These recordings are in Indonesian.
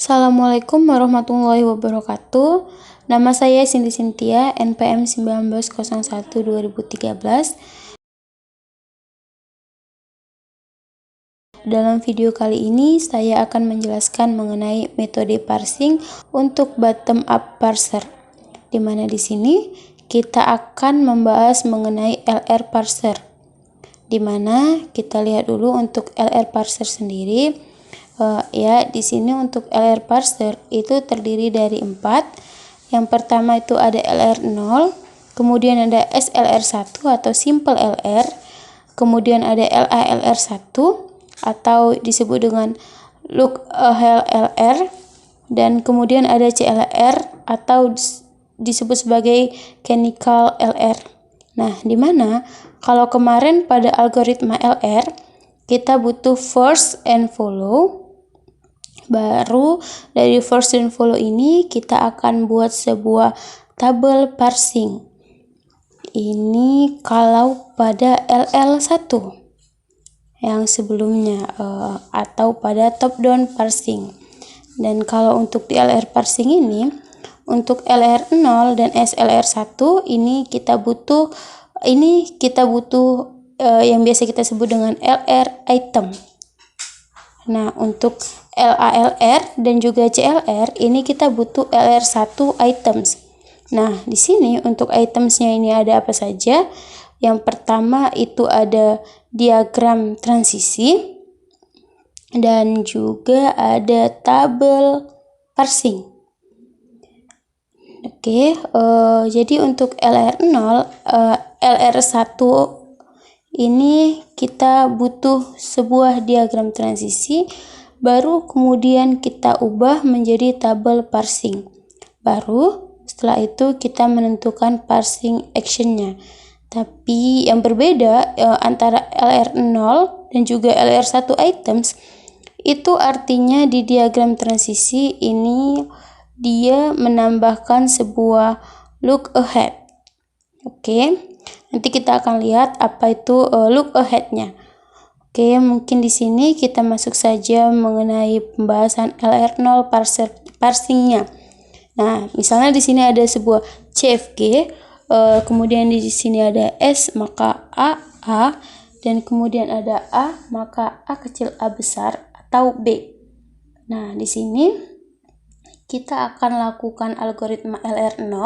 Assalamualaikum warahmatullahi wabarakatuh. Nama saya Cindy Cynthia, NPM 1901-2013. Dalam video kali ini, saya akan menjelaskan mengenai metode parsing untuk bottom-up parser, di mana di sini kita akan membahas mengenai LR parser, di mana kita lihat dulu untuk LR parser sendiri. Di sini untuk LR parser itu terdiri dari 4. Yang pertama itu ada LR0, kemudian ada SLR1 atau simple LR, kemudian ada LALR1 atau disebut dengan look ahead LR, dan kemudian ada CLR atau disebut sebagai chemical LR. Nah, di mana kalau kemarin pada algoritma LR kita butuh first and follow. Baru dari first and follow ini kita akan buat sebuah tabel parsing. Ini kalau pada LL1 yang sebelumnya atau pada top down parsing. Dan kalau untuk di LR parsing ini, untuk LR0 dan SLR1 ini kita butuh yang biasa kita sebut dengan LR item. Nah, untuk LALR dan juga CLR ini kita butuh LR1 items. Nah, di sini untuk itemsnya ini ada apa saja? Yang pertama itu ada diagram transisi dan juga ada tabel parsing. Jadi untuk LR0, LR1 ini kita butuh sebuah diagram transisi, baru kemudian kita ubah menjadi tabel parsing. Baru setelah itu kita menentukan parsing actionnya. Tapi yang berbeda antara LR0 dan juga LR1 items, itu artinya di diagram transisi ini dia menambahkan sebuah look ahead. Nanti kita akan lihat apa itu look ahead-nya. Mungkin di sini kita masuk saja mengenai pembahasan LR0 parsingnya. Nah, misalnya di sini ada sebuah CFG, kemudian di sini ada S maka A, dan kemudian ada A maka A kecil A besar atau B. Nah, di sini kita akan lakukan algoritma LR0.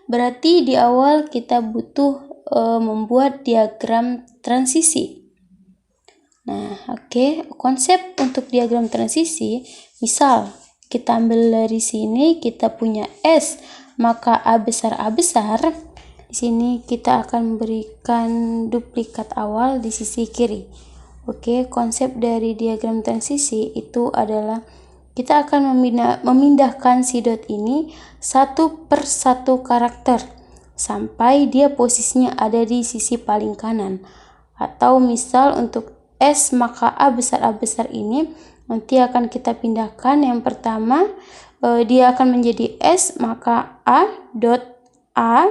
Berarti di awal kita butuh membuat diagram transisi. Nah, konsep untuk diagram transisi, misal kita ambil dari sini, kita punya S, maka A besar. Di sini kita akan memberikan duplikat awal di sisi kiri. Konsep dari diagram transisi itu adalah kita akan memindahkan si dot ini satu per satu karakter sampai dia posisinya ada di sisi paling kanan. Atau misal untuk S maka A besar ini nanti akan kita pindahkan. Yang pertama dia akan menjadi S maka A dot A,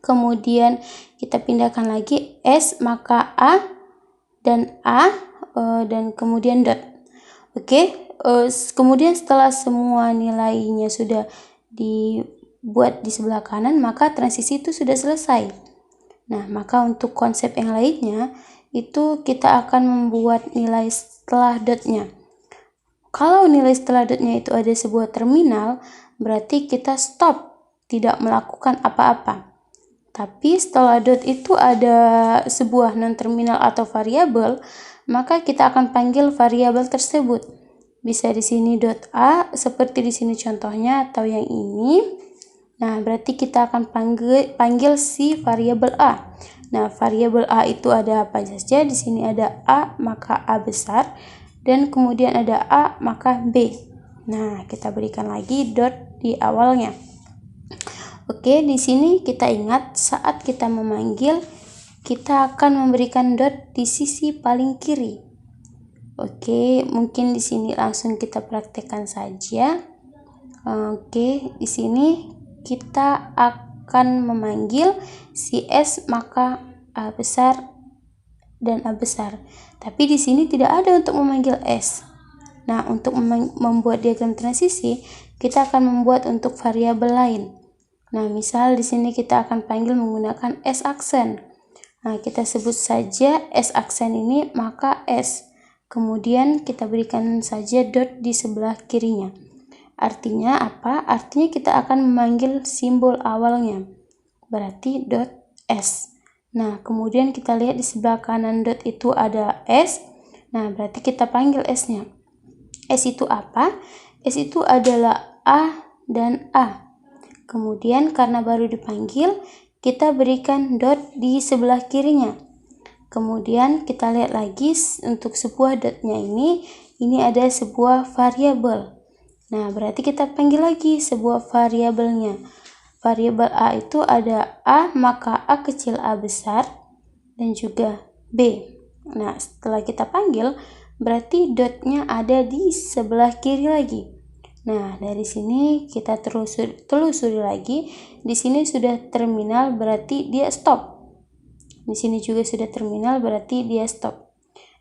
kemudian kita pindahkan lagi S maka A dan A dan kemudian dot. Kemudian setelah semua nilainya sudah dibuat di sebelah kanan, maka transisi itu sudah selesai. Nah, maka untuk konsep yang lainnya itu kita akan membuat nilai setelah dotnya. Kalau nilai setelah dotnya itu ada sebuah terminal, berarti kita stop, tidak melakukan apa-apa. Tapi setelah dot itu ada sebuah non-terminal atau variabel, maka kita akan panggil variabel tersebut. Bisa di sini dot A, seperti di sini contohnya, atau yang ini. Nah, berarti kita akan panggil si variabel A. Nah, variabel A itu ada apa saja? Di sini ada A maka A besar, dan kemudian ada A maka B. Nah, kita berikan lagi dot di awalnya. Di sini kita ingat saat kita memanggil, kita akan memberikan dot di sisi paling kiri. Mungkin di sini langsung kita praktekkan saja. Di sini kita akan memanggil si S maka A besar dan A besar. Tapi di sini tidak ada untuk memanggil S. Nah, untuk membuat diagram transisi, kita akan membuat untuk variabel lain. Nah, misal di sini kita akan panggil menggunakan S aksen. Nah, kita sebut saja S aksen ini maka S. Kemudian kita berikan saja dot di sebelah kirinya. Artinya apa? Artinya kita akan memanggil simbol awalnya. Berarti dot S. Nah, kemudian kita lihat di sebelah kanan dot itu ada S. Nah, berarti kita panggil S-nya. S itu apa? S itu adalah A dan A. Kemudian karena baru dipanggil, kita berikan dot di sebelah kirinya. Kemudian kita lihat lagi untuk sebuah dotnya ini ada sebuah variabel. Nah, berarti kita panggil lagi sebuah variabelnya. Variabel A itu ada A, maka A kecil A besar, dan juga B. Nah, setelah kita panggil, berarti dotnya ada di sebelah kiri lagi. Nah, dari sini kita telusuri lagi. Di sini sudah terminal, berarti dia stop. Di sini juga sudah terminal, berarti dia stop.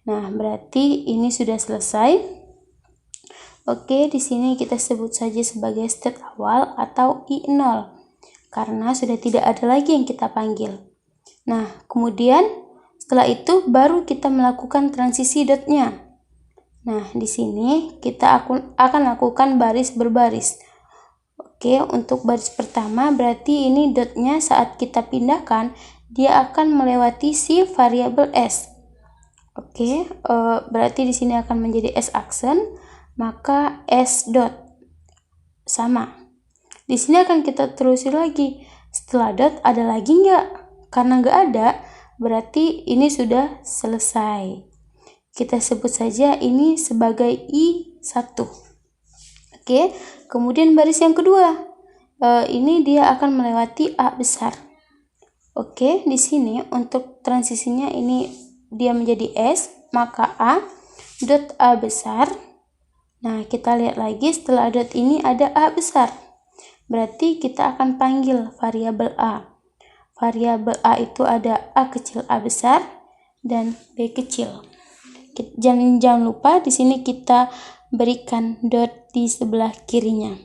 Nah, berarti ini sudah selesai. Oke, di sini kita sebut saja sebagai state awal atau I0 karena sudah tidak ada lagi yang kita panggil. Nah, kemudian setelah itu baru kita melakukan transisi dotnya. Nah, di sini kita akan lakukan baris berbaris. Oke, untuk baris pertama berarti ini dotnya saat kita pindahkan, dia akan melewati si variabel S. Oke, berarti di sini akan menjadi S aksen, maka S dot. Sama. Di sini akan kita telusuri lagi. Setelah dot ada lagi nggak? Karena nggak ada, berarti ini sudah selesai. Kita sebut saja ini sebagai I1. Oke, kemudian baris yang kedua. Ini dia akan melewati A besar. Oke, di sini untuk transisinya ini dia menjadi S, maka A dot A besar. Nah, kita lihat lagi setelah dot ini ada A besar. Berarti kita akan panggil variabel A. Variabel A itu ada A kecil A besar dan B kecil. Jangan lupa di sini kita berikan dot di sebelah kirinya.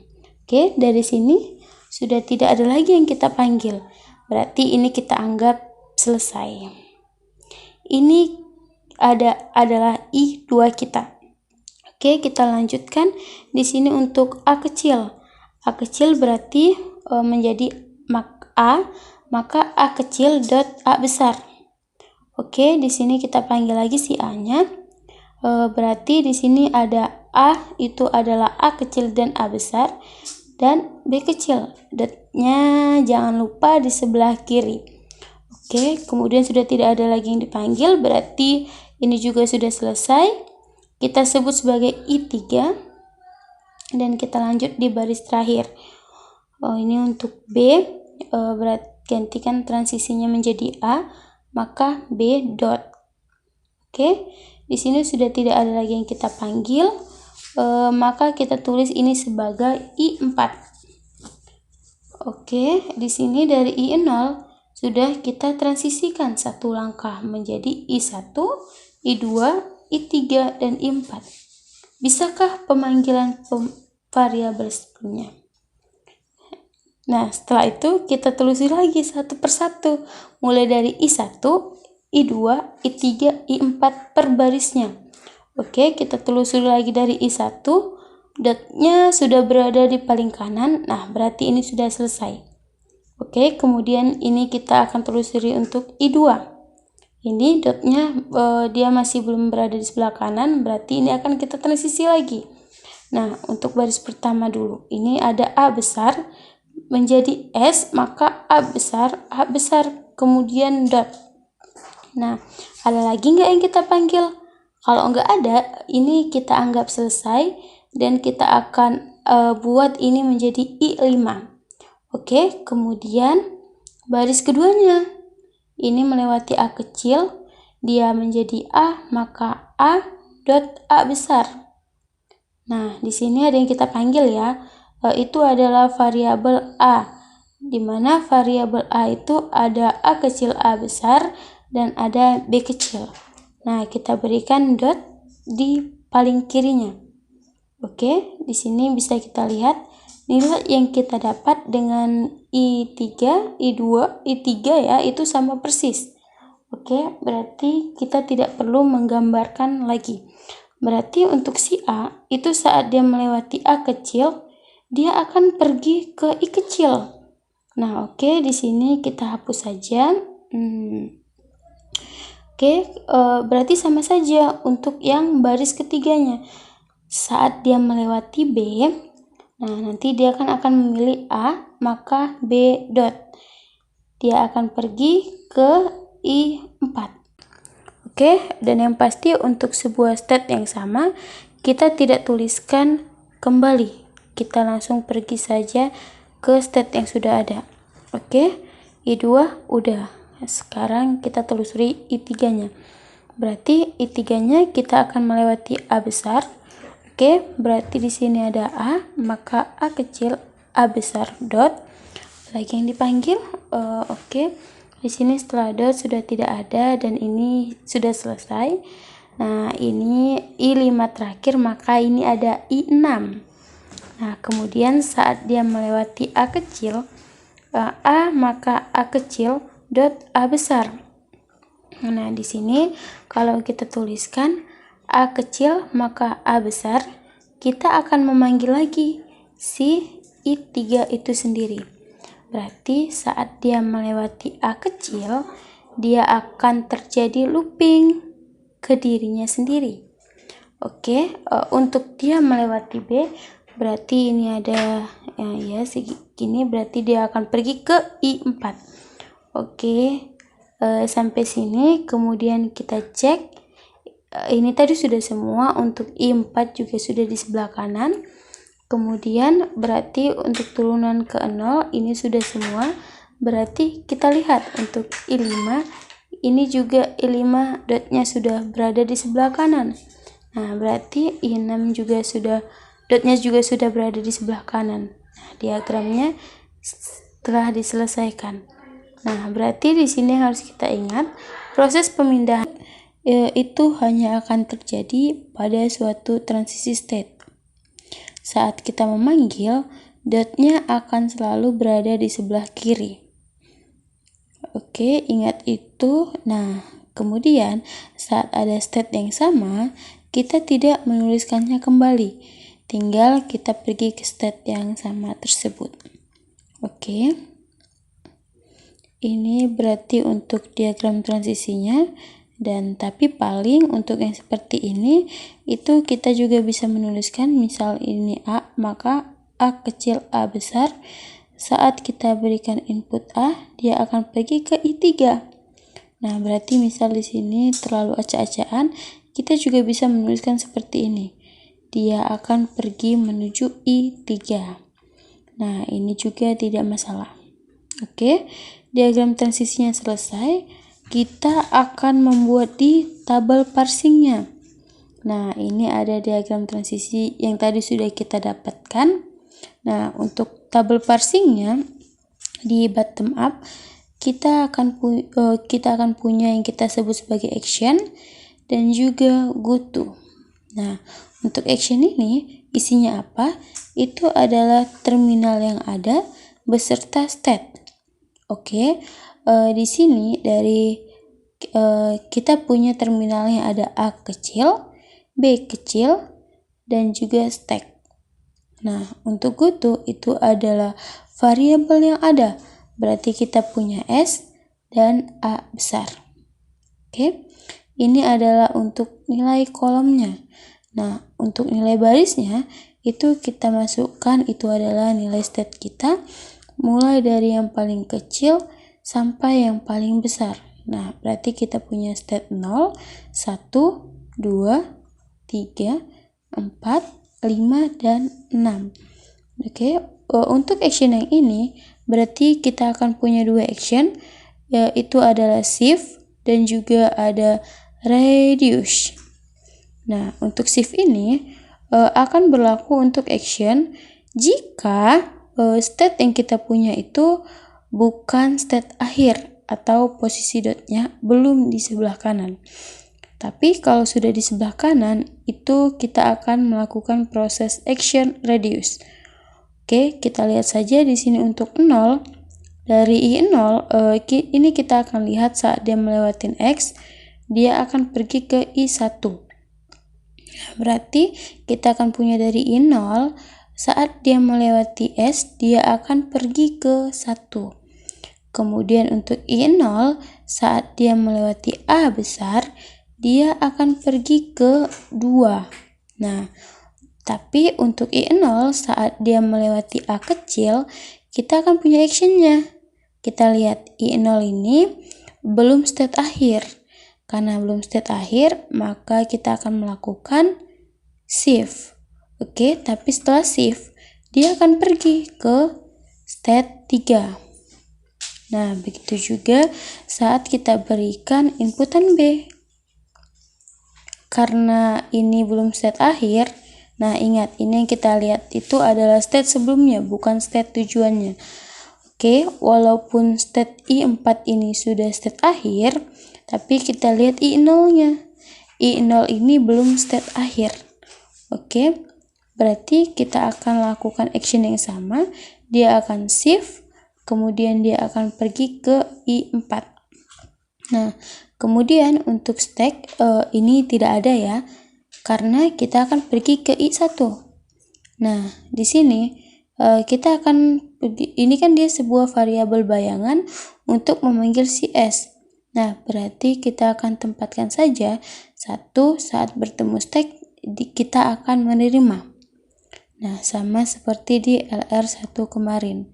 Oke, dari sini sudah tidak ada lagi yang kita panggil. Berarti ini kita anggap selesai. Ini adalah I2 kita. Oke, kita lanjutkan di sini untuk A kecil. A kecil berarti menjadi A, maka A kecil dot A besar. Oke, di sini kita panggil lagi si A-nya. Berarti di sini ada A itu adalah A kecil dan A besar, dan B kecil. Dotnya jangan lupa di sebelah kiri. Oke, kemudian sudah tidak ada lagi yang dipanggil, berarti ini juga sudah selesai. Kita sebut sebagai I3 dan kita lanjut di baris terakhir. Ini untuk B, berarti gantikan transisinya menjadi A, maka B dot. Oke, di sini sudah tidak ada lagi yang kita panggil, maka kita tulis ini sebagai I4. Oke, di sini dari I0 sudah kita transisikan satu langkah menjadi I1, I2, I3, dan I4. Bisakah pemanggilan variabel sebelumnya? Nah, setelah itu kita telusuri lagi satu persatu, mulai dari I1, I2, I3, I4 per barisnya. Oke, kita telusuri lagi dari I1, dotnya sudah berada di paling kanan, nah berarti ini sudah selesai. Oke, kemudian ini kita akan telusuri untuk I2. Ini dotnya dia masih belum berada di sebelah kanan, berarti ini akan kita transisi lagi. Nah, untuk baris pertama dulu, ini ada A besar menjadi S, maka A besar, kemudian dot. Nah, ada lagi nggak yang kita panggil? Kalau nggak ada, ini kita anggap selesai dan kita akan buat ini menjadi I5. Oke, kemudian baris keduanya. Ini melewati A kecil, dia menjadi A, maka A dot A besar. Nah, di sini ada yang kita panggil ya. Itu adalah variabel A, di mana variabel A itu ada A kecil A besar dan ada B kecil. Nah, kita berikan dot di paling kirinya. Oke, di sini bisa kita lihat nilai yang kita dapat dengan I3, I2, I3 ya, itu sama persis. Oke, berarti kita tidak perlu menggambarkan lagi. Berarti untuk si A, itu saat dia melewati A kecil, dia akan pergi ke I kecil. Nah, oke, di sini kita hapus saja. Oke, berarti sama saja untuk yang baris ketiganya. Saat dia melewati B, nah nanti dia akan memilih A, maka B dot. Dia akan pergi ke I4. Oke, dan yang pasti untuk sebuah state yang sama, kita tidak tuliskan kembali. Kita langsung pergi saja ke state yang sudah ada. Oke, I2 udah. Sekarang kita telusuri I3-nya. Berarti I3-nya kita akan melewati A besar. Oke, berarti di sini ada A, maka A kecil, A besar, dot. Lagi yang dipanggil, oke. Di sini setelah dot sudah tidak ada dan ini sudah selesai. Nah, ini I5 terakhir, maka ini ada I6. Nah, kemudian saat dia melewati A kecil, A maka A kecil, dot A besar. Nah, di sini kalau kita tuliskan A kecil maka A besar, kita akan memanggil lagi si I3 itu sendiri. Berarti saat dia melewati A kecil, dia akan terjadi looping ke dirinya sendiri. Oke, untuk dia melewati B, berarti ini ada ya segini, berarti dia akan pergi ke I4. Oke, sampai sini, kemudian kita cek. Ini tadi sudah semua, untuk I4 juga sudah di sebelah kanan. Kemudian berarti untuk turunan ke 0 ini sudah semua. Berarti kita lihat untuk I5, ini juga I5 dotnya sudah berada di sebelah kanan. Nah, berarti I6 juga sudah, dotnya juga sudah berada di sebelah kanan. Nah, diagramnya telah diselesaikan. Nah, berarti di sini harus kita ingat, proses pemindahan itu hanya akan terjadi pada suatu transisi state. Saat kita memanggil, dotnya akan selalu berada di sebelah kiri. Oke, ingat itu. Nah, kemudian saat ada state yang sama, kita tidak menuliskannya kembali. Tinggal kita pergi ke state yang sama tersebut. Oke. Ini berarti untuk diagram transisinya. Dan tapi paling untuk yang seperti ini, itu kita juga bisa menuliskan, misal ini A, maka A kecil A besar. Saat kita berikan input A, dia akan pergi ke I3. Nah, berarti misal di sini terlalu acak-acakan, kita juga bisa menuliskan seperti ini. Dia akan pergi menuju I3. Nah, ini juga tidak masalah. Oke, diagram transisinya selesai. Kita akan membuat di tabel parsingnya. Nah, ini ada diagram transisi yang tadi sudah kita dapatkan. Nah, untuk tabel parsingnya di bottom up, kita akan punya yang kita sebut sebagai action dan juga goto. Nah, untuk action ini isinya apa? Itu adalah terminal yang ada beserta state. Oke, di sini dari kita punya terminalnya ada A kecil, B kecil, dan juga stack. Nah, untuk goto itu adalah variabel yang ada. Berarti kita punya S dan A besar. Oke, ini adalah untuk nilai kolomnya. Nah, untuk nilai barisnya itu kita masukkan, itu adalah nilai state kita, mulai dari yang paling kecil sampai yang paling besar. Nah, berarti kita punya state 0, 1, 2, 3, 4, 5, dan 6. Oke, untuk action yang ini, berarti kita akan punya dua action, yaitu adalah shift dan juga ada reduce. Nah, untuk shift ini akan berlaku untuk action jika state yang kita punya itu bukan state akhir atau posisi dotnya belum di sebelah kanan. Tapi kalau sudah di sebelah kanan, itu kita akan melakukan proses action reduce. Oke, kita lihat saja di sini untuk 0. Dari I0, ini kita akan lihat saat dia melewatin X, dia akan pergi ke I1. Berarti kita akan punya dari I0, saat dia melewati S, dia akan pergi ke 1. Kemudian untuk I0, saat dia melewati A besar, dia akan pergi ke 2. Nah, tapi untuk I0, saat dia melewati A kecil, kita akan punya actionnya. Kita lihat I0 ini belum state akhir. Karena belum state akhir, maka kita akan melakukan shift. Oke, tapi setelah shift, dia akan pergi ke state 3. Nah, begitu juga saat kita berikan inputan B. Karena ini belum state akhir, nah ingat, ini yang kita lihat itu adalah state sebelumnya, bukan state tujuannya. Oke, walaupun state I4 ini sudah state akhir, tapi kita lihat I0-nya. I0 ini belum state akhir. Oke, berarti kita akan lakukan action yang sama. Dia akan shift, kemudian dia akan pergi ke I4. Nah, kemudian untuk stack ini tidak ada ya, karena kita akan pergi ke I1. Nah, di sini kita akan pergi, ini kan dia sebuah variabel bayangan untuk memanggil si S. Nah, berarti kita akan tempatkan saja 1 saat bertemu stack, kita akan menerima. Nah, sama seperti di LR1 kemarin.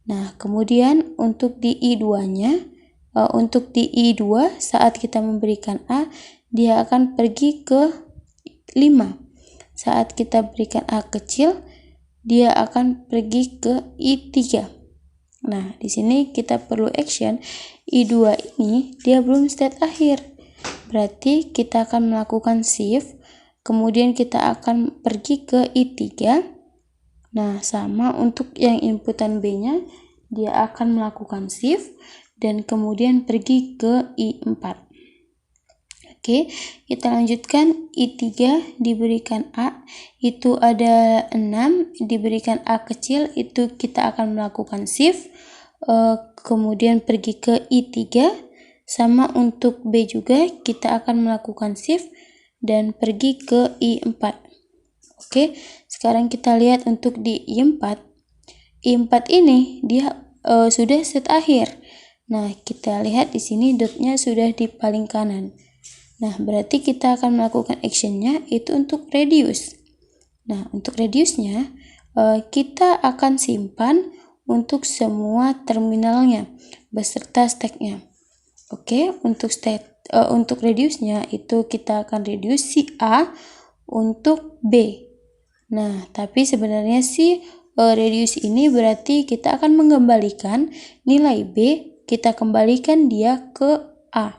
Nah, kemudian untuk di I2-nya, untuk di I2 saat kita memberikan A, dia akan pergi ke 5. Saat kita berikan A kecil, dia akan pergi ke I3. Nah, di sini kita perlu action. I2 ini dia belum state akhir. Berarti kita akan melakukan shift, kemudian kita akan pergi ke I3. Nah, sama untuk yang inputan B-nya, dia akan melakukan shift dan kemudian pergi ke I4. Oke, kita lanjutkan. I3 diberikan A, itu ada 6, diberikan A kecil, itu kita akan melakukan shift, kemudian pergi ke I3. Sama untuk B juga, kita akan melakukan shift dan pergi ke I4. Oke, sekarang kita lihat untuk di I4. I4 ini dia sudah set akhir. Nah, kita lihat di sini dotnya sudah di paling kanan. Nah, berarti kita akan melakukan actionnya itu untuk reduce. Nah, untuk reduce-nya kita akan simpan untuk semua terminalnya beserta stack-nya. Oke, untuk reduce-nya itu kita akan reduce si A untuk B. Nah, tapi sebenarnya si reduce ini berarti kita akan mengembalikan nilai B, kita kembalikan dia ke A.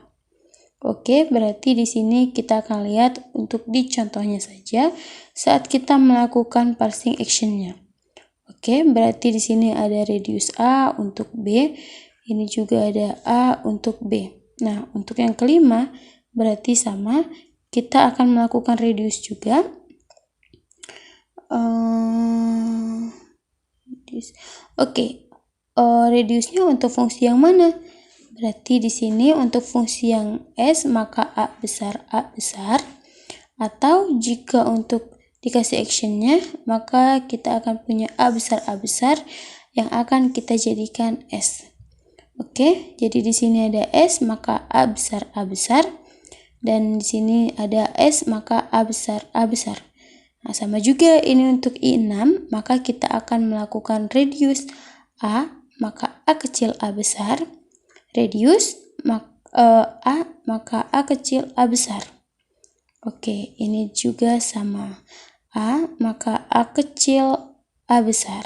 Oke, berarti di sini kita akan lihat untuk di contohnya saja saat kita melakukan parsing action-nya. Oke, berarti di sini ada reduce A untuk B, ini juga ada A untuk B. Nah, untuk yang kelima berarti sama, kita akan melakukan reduce juga. Oke, reduce-nya untuk fungsi yang mana? Berarti di sini untuk fungsi yang S, maka A besar, atau jika untuk dikasih actionnya, maka kita akan punya A besar yang akan kita jadikan S. Oke, jadi di sini ada S, maka A besar, dan di sini ada S, maka A besar. Nah, sama juga ini untuk I6, maka kita akan melakukan reduce A, maka A kecil A besar, reduce A, maka A kecil A besar. Oke, ini juga sama. A, maka A kecil A besar.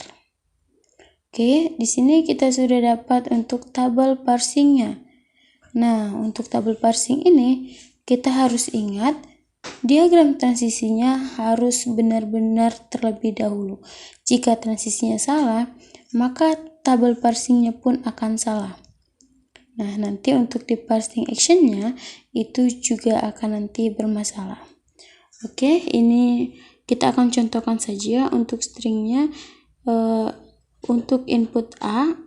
Oke, di sini kita sudah dapat untuk tabel parsingnya. Nah, untuk tabel parsing ini, kita harus ingat diagram transisinya harus benar-benar terlebih dahulu. Jika transisinya salah, maka tabel parsingnya pun akan salah. Nah, nanti untuk di parsing actionnya itu juga akan nanti bermasalah. Oke, ini kita akan contohkan saja untuk stringnya. Untuk input A,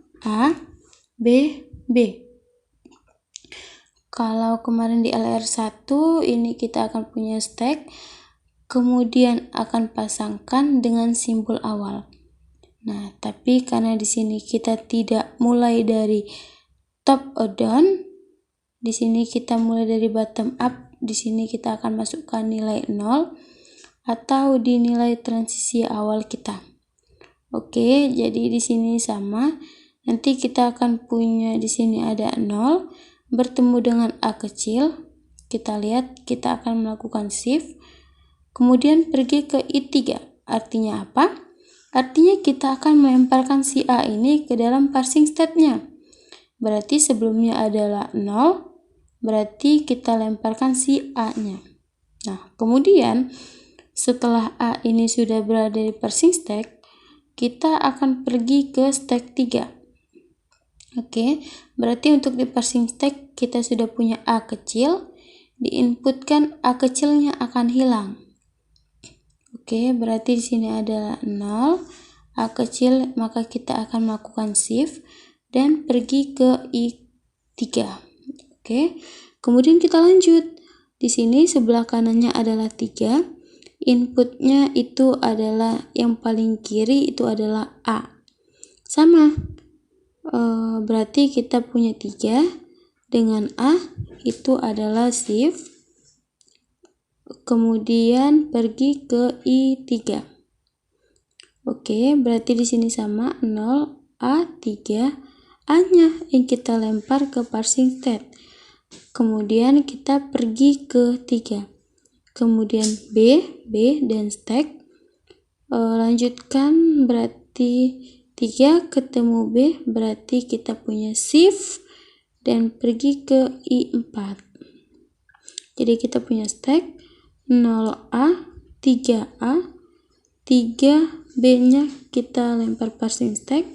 B, B. Kalau kemarin di LR1 ini kita akan punya stack, kemudian akan pasangkan dengan simbol awal. Nah, tapi karena di sini kita tidak mulai dari top or down, di sini kita mulai dari bottom up, di sini kita akan masukkan nilai 0 atau di nilai transisi awal kita. Oke, jadi di sini sama. Nanti kita akan punya di sini ada 0 bertemu dengan A kecil. Kita lihat, kita akan melakukan shift. Kemudian pergi ke I3. Artinya apa? Artinya kita akan melemparkan si A ini ke dalam parsing state-nya. Berarti sebelumnya adalah 0, berarti kita lemparkan si A-nya. Nah, kemudian setelah A ini sudah berada di parsing stack, kita akan pergi ke stack 3. Oke, berarti untuk di parsing stack kita sudah punya A kecil, diinputkan A kecilnya akan hilang. Oke, berarti di sini adalah 0, A kecil, maka kita akan melakukan shift dan pergi ke I3. Oke, kemudian kita lanjut. Di sini sebelah kanannya adalah 3. Inputnya itu adalah yang paling kiri itu adalah A. Sama. Berarti kita punya 3 dengan A itu adalah shift. Kemudian pergi ke I3. Oke, berarti di sini sama 0, A3, A-nya yang kita lempar ke parsing state. Kemudian kita pergi ke 3. Kemudian B dan stack. Lanjutkan, berarti 3 ketemu B, berarti kita punya shift dan pergi ke I4. Jadi kita punya stack 0A, 3A, 3B-nya kita lempar parsing stack,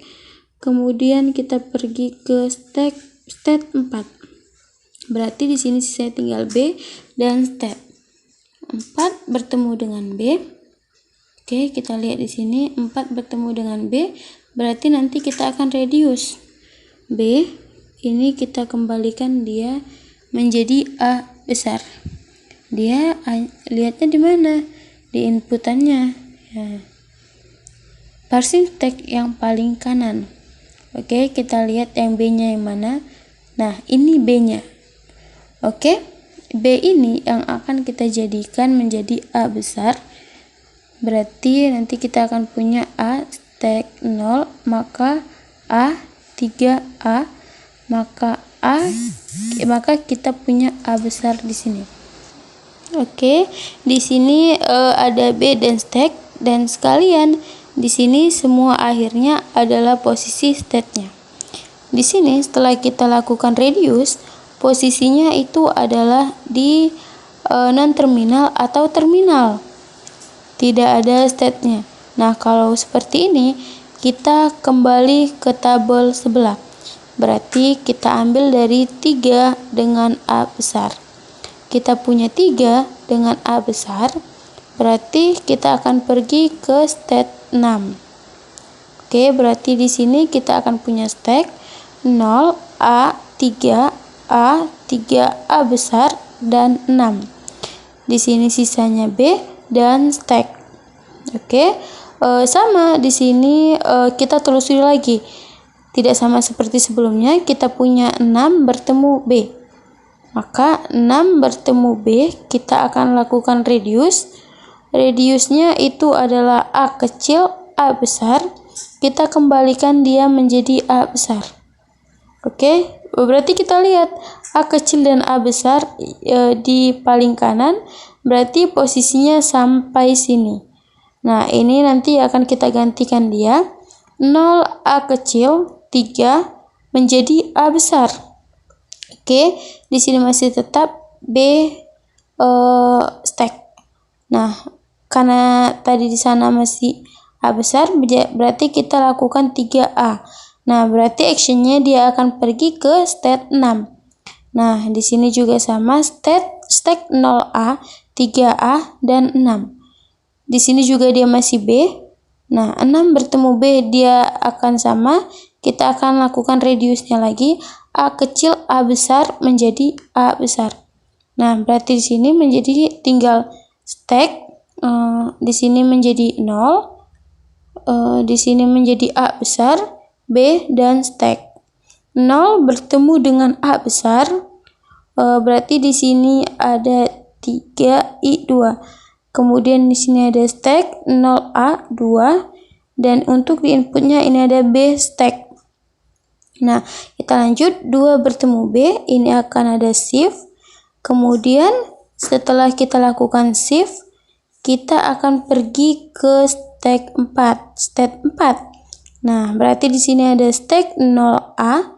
kemudian kita pergi ke state 4. Berarti di sini sisa tinggal B dan state 4 bertemu dengan B. Oke, kita lihat di sini 4 bertemu dengan B, berarti nanti kita akan reduce B. Ini kita kembalikan dia menjadi A besar. Dia lihatnya di mana? Di inputannya. Ya. Parsing stack yang paling kanan. Oke, kita lihat yang B-nya yang mana. Nah, ini B-nya. Oke, B ini yang akan kita jadikan menjadi A besar. Berarti nanti kita akan punya A stack 0, maka A 3A, maka kita punya A besar di sini. Oke, di sini ada B dan stack, dan sekalian di sini semua akhirnya adalah posisi state-nya. Di sini setelah kita lakukan reduce, posisinya itu adalah di non-terminal atau terminal. Tidak ada state-nya. Nah, kalau seperti ini, kita kembali ke tabel sebelah. Berarti kita ambil dari 3 dengan A besar. Kita punya 3 dengan A besar, berarti kita akan pergi ke state 6. Oke, berarti di sini kita akan punya stack 0, A, 3, A, 3A besar, dan 6. Di sini sisanya B dan stack. Oke, sama di sini kita telusuri lagi. Tidak sama seperti sebelumnya, kita punya 6 bertemu B. Maka 6 bertemu B, kita akan lakukan reduce. Reduce-nya itu adalah A kecil, A besar. Kita kembalikan dia menjadi A besar. Oke, berarti kita lihat A kecil dan A besar di paling kanan, berarti posisinya sampai sini. Nah, ini nanti akan kita gantikan dia 0 A kecil 3 menjadi A besar. Oke, di sini masih tetap B stack. Nah, karena tadi di sana masih A besar, berarti kita lakukan 3A. Nah, berarti actionnya dia akan pergi ke state 6. Nah, di sini juga sama, stack 0A, 3A, dan 6. Di sini juga dia masih B. Nah, 6 bertemu B, dia akan sama. Kita akan lakukan reduce-nya lagi. A kecil, A besar menjadi A besar. Nah, berarti di sini menjadi tinggal stack. Di sini menjadi 0. Di sini menjadi A besar, B, dan stack. 0 bertemu dengan A besar. Berarti di sini ada 3I2. Kemudian di sini ada stack 0A 2 dan untuk di inputnya ini ada B stack. Nah, kita lanjut, 2 bertemu B, ini akan ada shift. Kemudian setelah kita lakukan shift, kita akan pergi ke stack 4, state 4. Nah, berarti di sini ada stack 0A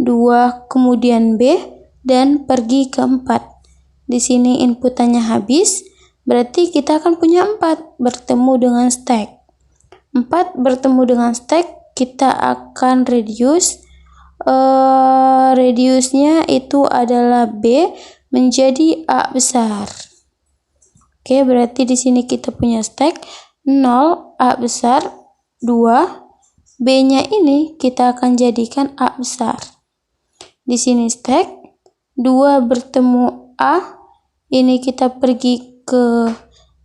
2 kemudian B dan pergi ke 4. Di sini inputannya habis. Berarti kita akan punya 4 bertemu dengan stack. 4 bertemu dengan stack, kita akan reduce. Reduce-nya itu adalah B menjadi A besar. Oke, berarti di sini kita punya stack 0, A besar, 2. B-nya ini kita akan jadikan A besar. Di sini stack 2 bertemu A, ini kita pergi ke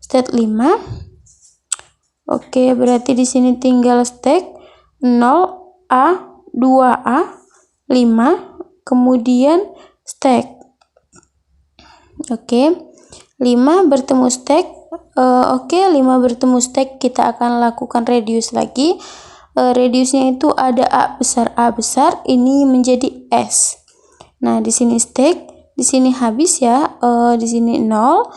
state 5. Oke, berarti di sini tinggal stack 0A 2A 5 kemudian stack. Oke, 5 bertemu stack. 5 bertemu stack, kita akan lakukan reduce lagi. Reduce-nya itu ada A besar, ini menjadi S. Nah, di sini stack, di sini habis ya, di sini 0,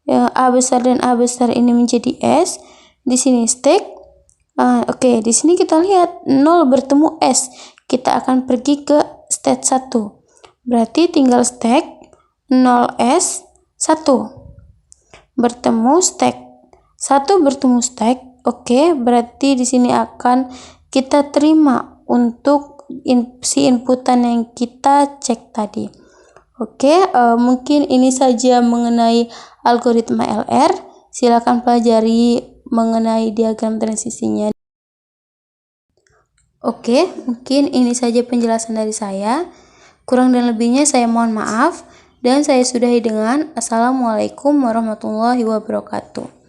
A besar dan A besar ini menjadi S. Di sini stack. Oke, di sini kita lihat 0 bertemu S. Kita akan pergi ke state 1. Berarti tinggal stack 0S 1 bertemu stack. 1 bertemu stack. Oke, berarti di sini akan kita terima untuk si inputan yang kita cek tadi. Oke, mungkin ini saja mengenai algoritma LR. Silakan pelajari mengenai diagram transisinya. Oke, mungkin ini saja penjelasan dari saya. Kurang dan lebihnya saya mohon maaf. Dan saya sudahi dengan Assalamualaikum warahmatullahi wabarakatuh.